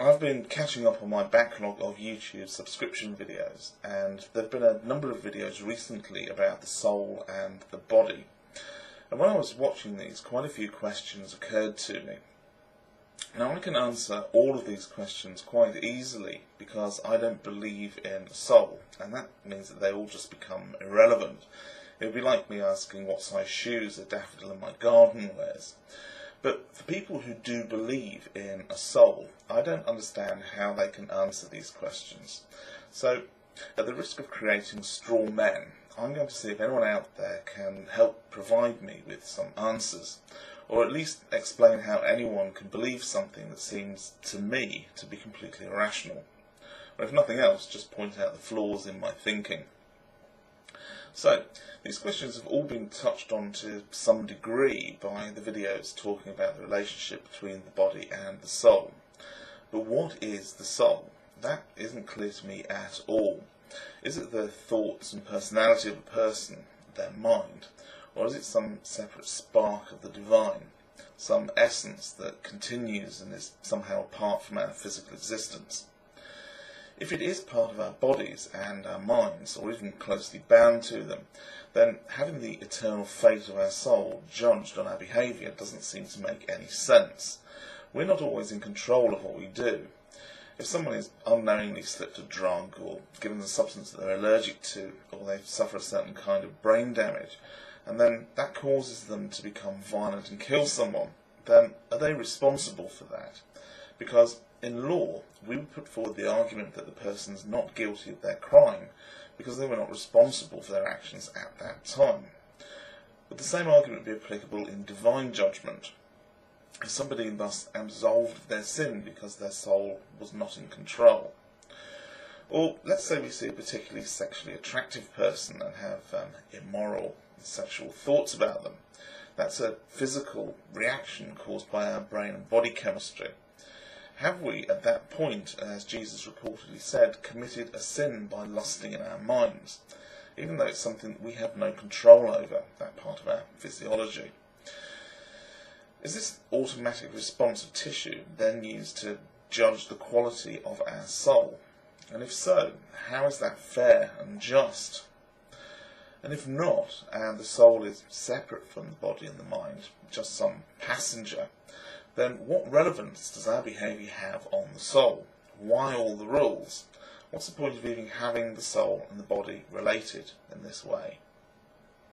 I've been catching up on my backlog of YouTube subscription videos, and there have been a number of videos recently about the soul and the body. And when I was watching these, quite a few questions occurred to me. Now I can answer all of these questions quite easily because I don't believe in a soul, and that means that they all just become irrelevant. It would be like me asking what size shoes a daffodil in my garden wears. But for people who do believe in a soul, I don't understand how they can answer these questions. So, at the risk of creating straw men, I'm going to see if anyone out there can help provide me with some answers, or at least explain how anyone can believe something that seems to me to be completely irrational. Or if nothing else, just point out the flaws in my thinking. So, these questions have all been touched on to some degree by the videos talking about the relationship between the body and the soul. But what is the soul? That isn't clear to me at all. Is it the thoughts and personality of a person, their mind, or is it some separate spark of the divine, some essence that continues and is somehow apart from our physical existence? If it is part of our bodies and our minds, or even closely bound to them, then having the eternal fate of our soul judged on our behaviour doesn't seem to make any sense. We're not always in control of what we do. If someone is unknowingly slipped a drug, or given a substance that they're allergic to, or they suffer a certain kind of brain damage, and then that causes them to become violent and kill someone, then are they responsible for that? Because in law, we would put forward the argument that the person's not guilty of their crime because they were not responsible for their actions at that time. Would the same argument be applicable in divine judgment? Is somebody thus absolved of their sin because their soul was not in control? Or let's say we see a particularly sexually attractive person and have immoral sexual thoughts about them. That's a physical reaction caused by our brain and body chemistry. Have we, at that point, as Jesus reportedly said, committed a sin by lusting in our minds, even though it's something that we have no control over, that part of our physiology? Is this automatic response of tissue then used to judge the quality of our soul? And if so, how is that fair and just? And if not, and the soul is separate from the body and the mind, just some passenger, then what relevance does our behaviour have on the soul? Why all the rules? What's the point of even having the soul and the body related in this way?